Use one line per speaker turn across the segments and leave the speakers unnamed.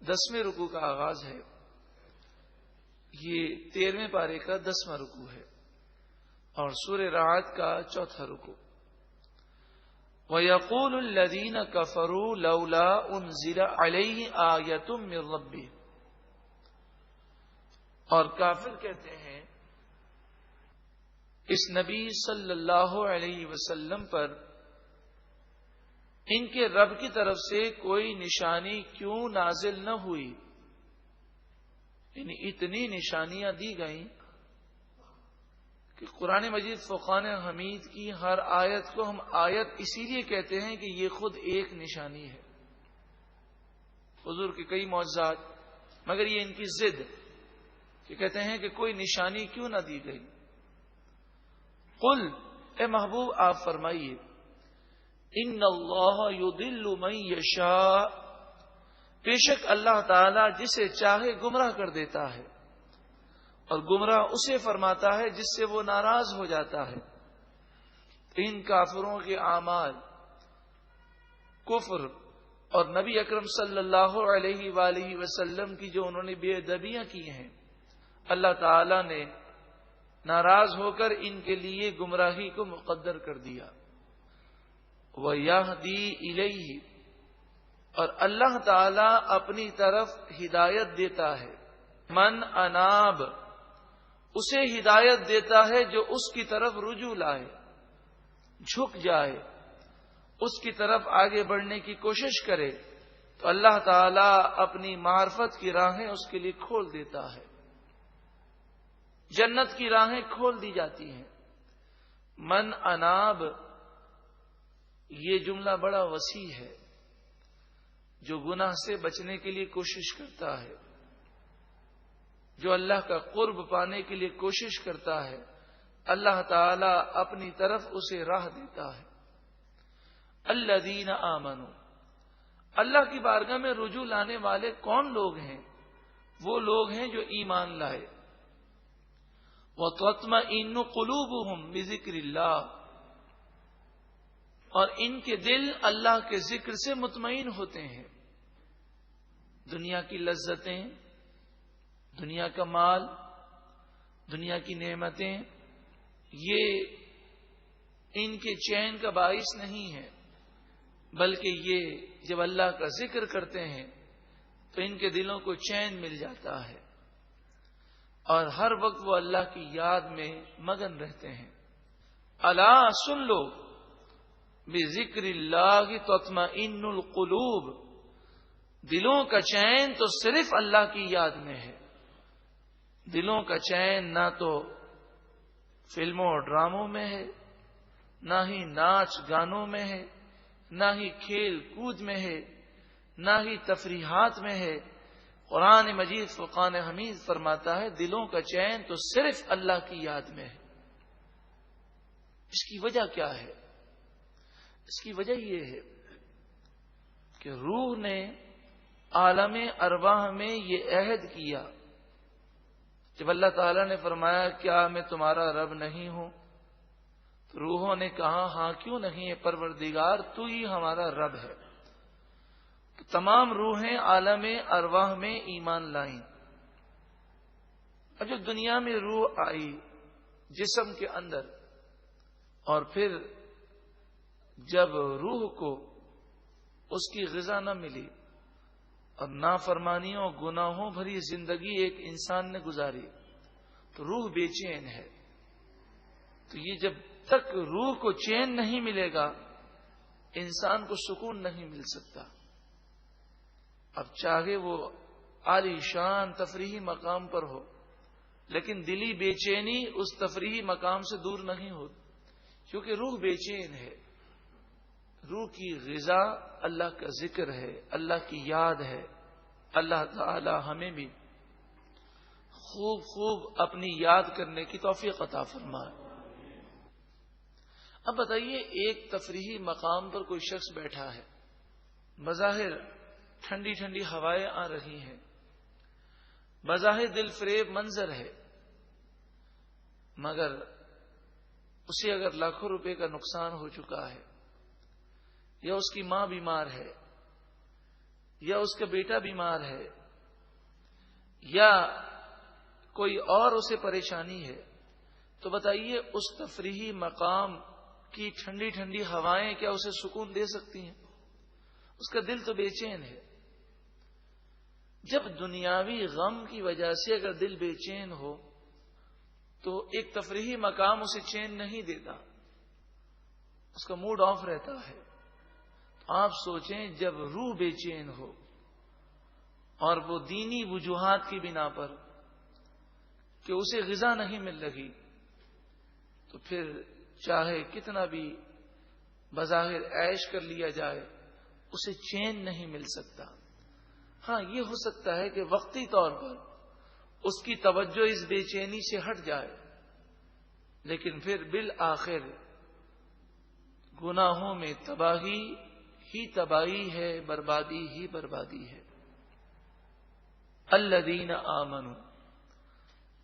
10ویں رکوع کا آغاز ہے. یہ 13ویں پارے کا 10واں رکوع ہے اور سورہ رعد کا 4تھا رکوع. وَيَقُولُ الَّذِينَ كَفَرُوا لَوْلَا أُنزِلَ عَلَيْهِ آيَةٌ مِّن رَّبِّهِ. اور کافر کہتے ہیں اس نبی صلی اللہ علیہ وسلم پر ان کے رب کی طرف سے کوئی نشانی کیوں نازل نہ ہوئی. یعنی اتنی نشانیاں دی گئیں کہ قرآن مجید فرقان حمید کی ہر آیت کو ہم آیت اسی لیے کہتے ہیں کہ یہ خود ایک نشانی ہے. حضور کے کئی معجزات، مگر یہ ان کی ضد کہ کہتے ہیں کہ کوئی نشانی کیوں نہ دی گئی. قل اے محبوب آپ فرمائیے ان اللہ یضل من یشاء، بے شک اللہ تعالی جسے چاہے گمراہ کر دیتا ہے اور گمراہ اسے فرماتا ہے جس سے وہ ناراض ہو جاتا ہے. ان کافروں کے اعمال کفر اور نبی اکرم صلی اللہ علیہ وآلہ وسلم کی جو انہوں نے بے ادبیاں کی ہیں، اللہ تعالی نے ناراض ہو کر ان کے لیے گمراہی کو مقدر کر دیا. وَيَهْدِي إِلَيْهِ، اور اللہ تعالی اپنی طرف ہدایت دیتا ہے. من اناب، اسے ہدایت دیتا ہے جو اس کی طرف رجوع لائے، جھک جائے، اس کی طرف آگے بڑھنے کی کوشش کرے تو اللہ تعالی اپنی معرفت کی راہیں اس کے لیے کھول دیتا ہے. جنت کی راہیں کھول دی جاتی ہیں. من اناب، یہ جملہ بڑا وسیع ہے. جو گناہ سے بچنے کے لیے کوشش کرتا ہے، جو اللہ کا قرب پانے کے لیے کوشش کرتا ہے، اللہ تعالی اپنی طرف اسے راہ دیتا ہے. الذین آمنوا، اللہ کی بارگاہ میں رجوع لانے والے کون لوگ ہیں؟ وہ لوگ ہیں جو ایمان لائے. وَتَطْمَئِنُّ قُلُوبُهُمْ بِذِكْرِ اللَّهِ، اور ان کے دل اللہ کے ذکر سے مطمئن ہوتے ہیں. دنیا کی لذتیں، دنیا کا مال، دنیا کی نعمتیں، یہ ان کے چین کا باعث نہیں ہے، بلکہ یہ جب اللہ کا ذکر کرتے ہیں تو ان کے دلوں کو چین مل جاتا ہے اور ہر وقت وہ اللہ کی یاد میں مگن رہتے ہیں. الا سن لو، بذکر اللہ تطمئن القلوب، دلوں کا چین تو صرف اللہ کی یاد میں ہے. دلوں کا چین نہ تو فلموں اور ڈراموں میں ہے، نہ ہی ناچ گانوں میں ہے، نہ ہی کھیل کود میں ہے، نہ ہی تفریحات میں ہے. قرآن مجید فرقان حمید فرماتا ہے دلوں کا چین تو صرف اللہ کی یاد میں ہے. اس کی وجہ کیا ہے؟ اس کی وجہ یہ ہے کہ روح نے عالم ارواح میں یہ عہد کیا. جب اللہ تعالیٰ نے فرمایا کیا میں تمہارا رب نہیں ہوں، تو روحوں نے کہا ہاں کیوں نہیں ہے پروردگار، تو ہی ہمارا رب ہے. تو تمام روحیں عالم ارواح میں ایمان لائیں. اب جو دنیا میں روح آئی جسم کے اندر، اور پھر جب روح کو اس کی غذا نہ ملی اور نافرمانیوں گناہوں بھری زندگی ایک انسان نے گزاری تو روح بے چین ہے. تو یہ جب تک روح کو چین نہیں ملے گا انسان کو سکون نہیں مل سکتا. اب چاہے وہ عالی شان تفریحی مقام پر ہو، لیکن دلی بے چینی اس تفریحی مقام سے دور نہیں ہوتی، کیونکہ روح بے چین ہے. روح کی غذا اللہ کا ذکر ہے، اللہ کی یاد ہے. اللہ تعالی ہمیں بھی خوب خوب اپنی یاد کرنے کی توفیق عطا فرمائے. اب بتائیے، ایک تفریحی مقام پر کوئی شخص بیٹھا ہے، بظاہر ٹھنڈی ٹھنڈی ہوائیں آ رہی ہیں، بظاہر دل فریب منظر ہے، مگر اسے اگر لاکھوں روپے کا نقصان ہو چکا ہے، یا اس کی ماں بیمار ہے، یا اس کا بیٹا بیمار ہے یا کوئی اور اسے پریشانی ہے، تو بتائیے اس تفریحی مقام کی ٹھنڈی ٹھنڈی ہوائیں کیا اسے سکون دے سکتی ہیں؟ اس کا دل تو بے چین ہے۔ جب دنیاوی غم کی وجہ سے اگر دل بے چین ہو تو ایک تفریحی مقام اسے چین نہیں دیتا، اس کا موڈ آف رہتا ہے۔ تو آپ سوچیں جب روح بے چین ہو اور وہ دینی وجوہات کی بنا پر کہ اسے غذا نہیں مل رہی، تو پھر چاہے کتنا بھی بظاہر عیش کر لیا جائے اسے چین نہیں مل سکتا۔ ہاں یہ ہو سکتا ہے کہ وقتی طور پر اس کی توجہ اس بے چینی سے ہٹ جائے، لیکن پھر بالآخر گناہوں میں تباہی ہی تباہی ہے، بربادی ہی بربادی ہے۔ الذین آمنوا،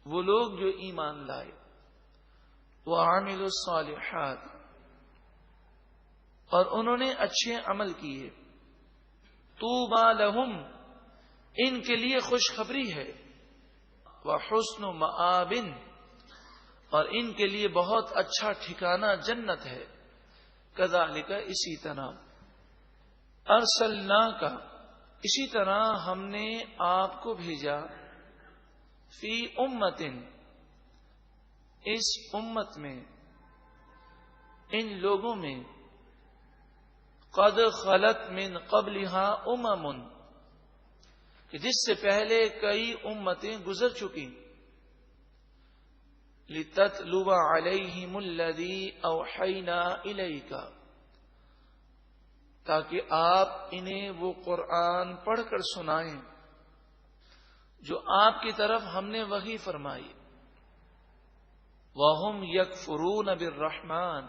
وہ لوگ جو ایمان لائے، وعملوا الصالحات، اور انہوں نے اچھے عمل کیے، طوبی لہم، ان کے لیے خوشخبری ہے، وحسن مآب، اور ان کے لیے بہت اچھا ٹھکانہ جنت ہے۔ کذالک، اسی طرح، ارسلناک، اسی طرح ہم نے آپ کو بھیجا، فی امت، اس امت میں، ان لوگوں میں، قد خلت من قبلہا امم، کہ جس سے پہلے کئی امتیں گزر چکی، لتتلو علیہم الذی اوحینا الیک، تاکہ آپ انہیں وہ قرآن پڑھ کر سنائیں جو آپ کی طرف ہم نے وحی فرمائی۔ وَهُمْ يَكْفُرُونَ بِالرَّحْمَٰنِ،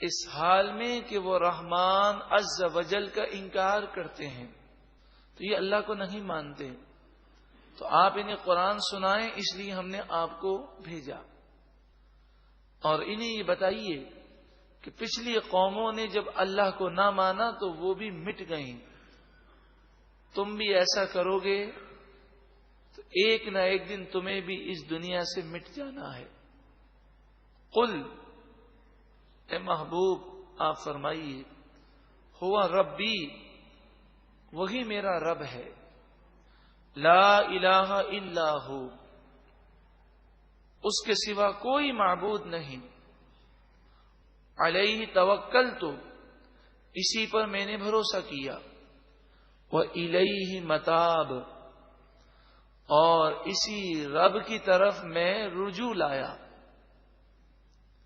اس حال میں کہ وہ رحمان عز وجل کا انکار کرتے ہیں، تو یہ اللہ کو نہیں مانتے، تو آپ انہیں قرآن سنائیں، اس لیے ہم نے آپ کو بھیجا۔ اور انہیں یہ بتائیے کہ پچھلی قوموں نے جب اللہ کو نہ مانا تو وہ بھی مٹ گئیں، تم بھی ایسا کرو گے تو ایک نہ ایک دن تمہیں بھی اس دنیا سے مٹ جانا ہے۔ قل، اے محبوب آپ فرمائیے، ہوا ربی، وہی میرا رب ہے، لا الہ الا ہو، اس کے سوا کوئی معبود نہیں، علیہ توکلت، اسی پر میں نے بھروسہ کیا، وإلیہ متاب، اور اسی رب کی طرف میں رجوع لایا۔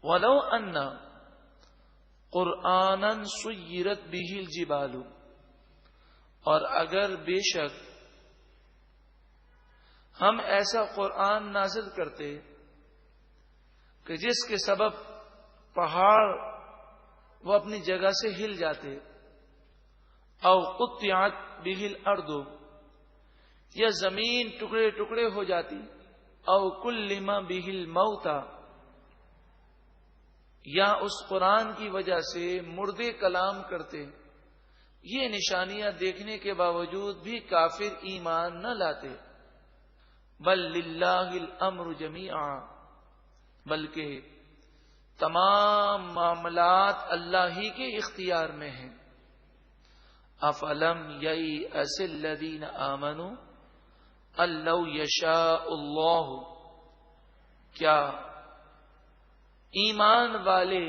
وَلَوْ أَنَّ قُرْآنًا سُيِّرَتْ بِهِ الْجِبَالُ، اور اگر بے شک ہم ایسا قرآن نازل کرتے کہ جس کے سبب پہاڑ وہ اپنی جگہ سے ہل جاتے، او قطعت بِهِ الْأَرْضُ، یا زمین ٹکڑے ٹکڑے ہو جاتی، او کلم بِهِ الْمَوْتَى، یا اس قرآن کی وجہ سے مردے کلام کرتے، یہ نشانیاں دیکھنے کے باوجود بھی کافر ایمان نہ لاتے۔ بل للہ الامر جمیعا، بلکہ تمام معاملات اللہ ہی کے اختیار میں ہیں۔ افلم یئس الذین آمنوا ان لو یشاء اللہ، کیا ایمان والے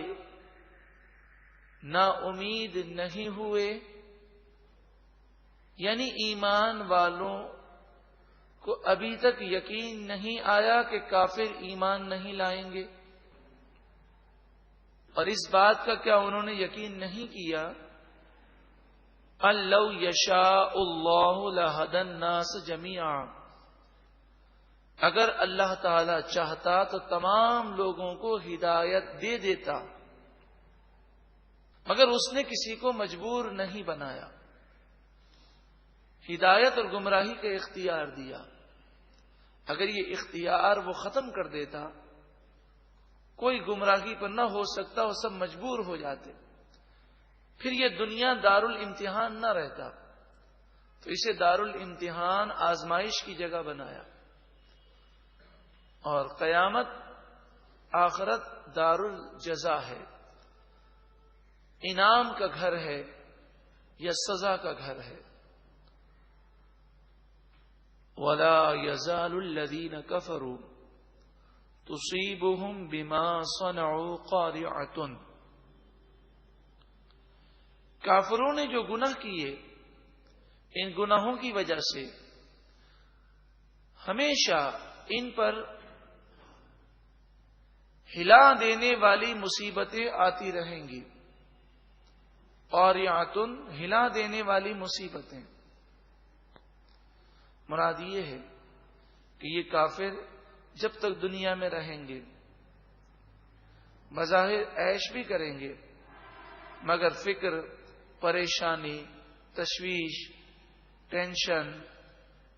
نا امید نہیں ہوئے، یعنی ایمان والوں کو ابھی تک یقین نہیں آیا کہ کافر ایمان نہیں لائیں گے؟ اور اس بات کا کیا انہوں نے یقین نہیں کیا، ان لو یشاء اللہ لہدی الناس جمیعا، اگر اللہ تعالی چاہتا تو تمام لوگوں کو ہدایت دے دیتا، مگر اس نے کسی کو مجبور نہیں بنایا، ہدایت اور گمراہی کا اختیار دیا۔ اگر یہ اختیار وہ ختم کر دیتا، کوئی گمراہی پر نہ ہو سکتا، وہ سب مجبور ہو جاتے، پھر یہ دنیا دار الامتحان نہ رہتا، تو اسے دار الامتحان، آزمائش کی جگہ بنایا، اور قیامت آخرت دار الجزا ہے، انعام کا گھر ہے یا سزا کا گھر ہے۔ وَلَا يَزَالُ الَّذِينَ كَفَرُوا تُصِيبُهُمْ بِمَا صَنَعُوا قَارِعَةٌ۔ کافروں نے جو گناہ کیے، ان گناہوں کی وجہ سے ہمیشہ ان پر ہلا دینے والی مصیبتیں آتی رہیں گی۔ قاریعۃ، ہلا دینے والی مصیبتیں، مراد یہ ہے کہ یہ کافر جب تک دنیا میں رہیں گے بظاہر عیش بھی کریں گے، مگر فکر، پریشانی، تشویش، ٹینشن،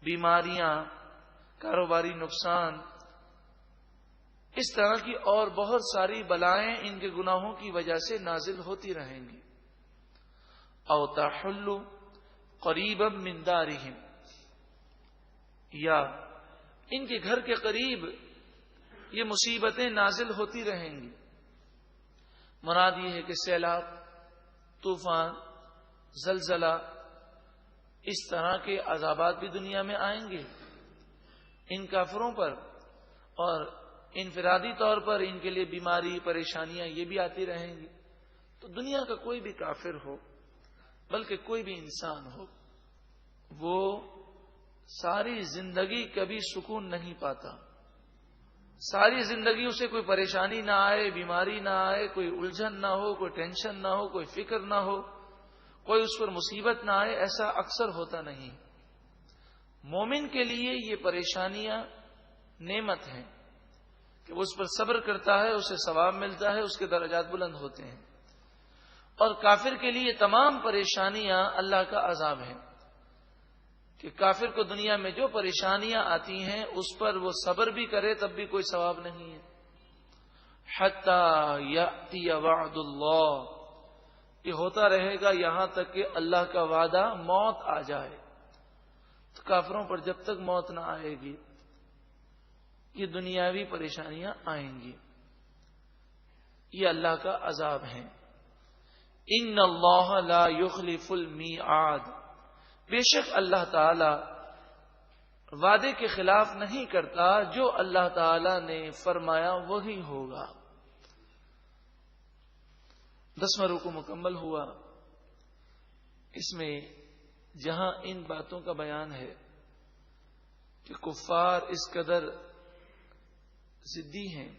بیماریاں، کاروباری نقصان، اس طرح کی اور بہت ساری بلائیں ان کے گناہوں کی وجہ سے نازل ہوتی رہیں گی۔ او تحل قریبا من دارہم، یا ان کے گھر کے قریب یہ مصیبتیں نازل ہوتی رہیں گی۔ مراد یہ ہے کہ سیلاب، طوفان، زلزلہ، اس طرح کے عذابات بھی دنیا میں آئیں گے ان کافروں پر، اور انفرادی طور پر ان کے لیے بیماری، پریشانیاں یہ بھی آتی رہیں گی۔ تو دنیا کا کوئی بھی کافر ہو، بلکہ کوئی بھی انسان ہو، وہ ساری زندگی کبھی سکون نہیں پاتا۔ ساری زندگی اسے کوئی پریشانی نہ آئے، بیماری نہ آئے، کوئی الجھن نہ ہو، کوئی ٹینشن نہ ہو، کوئی فکر نہ ہو، کوئی اس پر مصیبت نہ آئے، ایسا اکثر ہوتا نہیں۔ مومن کے لیے یہ پریشانیاں نعمت ہیں کہ وہ اس پر صبر کرتا ہے، اسے ثواب ملتا ہے، اس کے درجات بلند ہوتے ہیں۔ اور کافر کے لیے تمام پریشانیاں اللہ کا عذاب ہیں کہ کافر کو دنیا میں جو پریشانیاں آتی ہیں اس پر وہ صبر بھی کرے تب بھی کوئی ثواب نہیں ہے۔ حتی یأتی وعد اللہ، یہ ہوتا رہے گا یہاں تک کہ اللہ کا وعدہ موت آ جائے۔ تو کافروں پر جب تک موت نہ آئے گی یہ دنیاوی پریشانیاں آئیں گی، یہ اللہ کا عذاب ہے۔ ان اللہ لا یخلف المیعاد، بے شک اللہ تعالی وعدے کے خلاف نہیں کرتا، جو اللہ تعالی نے فرمایا وہی ہوگا۔ 10واں رکوع مکمل ہوا۔ اس میں جہاں ان باتوں کا بیان ہے کہ کفار اس قدر ضدی ہیں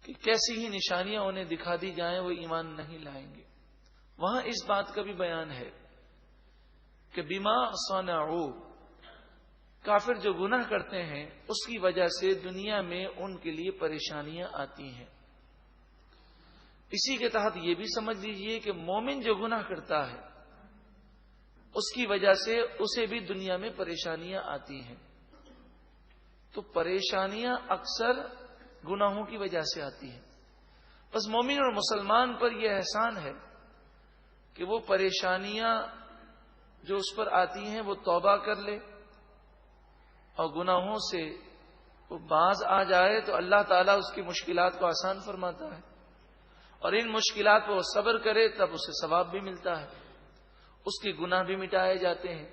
کہ کیسی ہی نشانیاں انہیں دکھا دی جائیں وہ ایمان نہیں لائیں گے، وہاں اس بات کا بھی بیان ہے کہ بما صنعوا، کافر جو گناہ کرتے ہیں اس کی وجہ سے دنیا میں ان کے لیے پریشانیاں آتی ہیں۔ اسی کے تحت یہ بھی سمجھ لیجئے کہ مومن جو گناہ کرتا ہے اس کی وجہ سے اسے بھی دنیا میں پریشانیاں آتی ہیں۔ تو پریشانیاں اکثر گناہوں کی وجہ سے آتی ہیں، بس مومن اور مسلمان پر یہ احسان ہے کہ وہ پریشانیاں جو اس پر آتی ہیں وہ توبہ کر لے اور گناہوں سے وہ باز آ جائے تو اللہ تعالیٰ اس کی مشکلات کو آسان فرماتا ہے، اور ان مشکلات پر وہ صبر کرے تب اسے ثواب بھی ملتا ہے، اس کے گناہ بھی مٹائے جاتے ہیں۔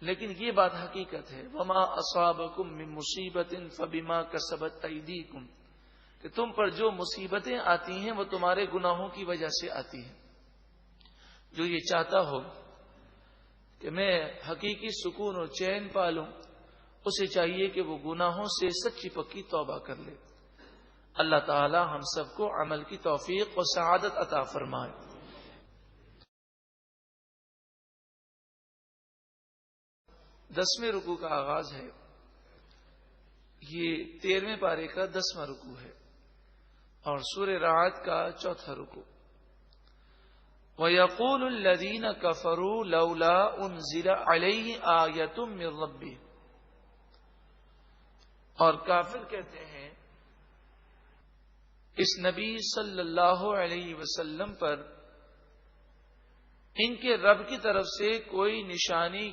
لیکن یہ بات حقیقت ہے، وما اصابکم من مصیبت فبما کسبت ایدیکم، کہ تم پر جو مصیبتیں آتی ہیں وہ تمہارے گناہوں کی وجہ سے آتی ہیں۔ جو یہ چاہتا ہو کہ میں حقیقی سکون اور چین پالوں، اسے چاہیے کہ وہ گناہوں سے سچی پکی توبہ کر لے۔ اللہ تعالی ہم سب کو عمل کی توفیق اور سعادت عطا فرمائے۔ 10ویں رکوع کا آغاز ہے، یہ 13ویں پارے کا 10واں رکوع ہے اور سورہ رعد کا 4تھا رکوع۔ وَيَقُولُ الَّذِينَ كَفَرُوا لَوْلَا أُنزِلَ عَلَيْهِ آيَةٌ مِّن رَّبِّهِ، اور کافر کہتے ہیں اس نبی صلی اللہ علیہ وسلم پر ان کے رب کی طرف سے کوئی نشانی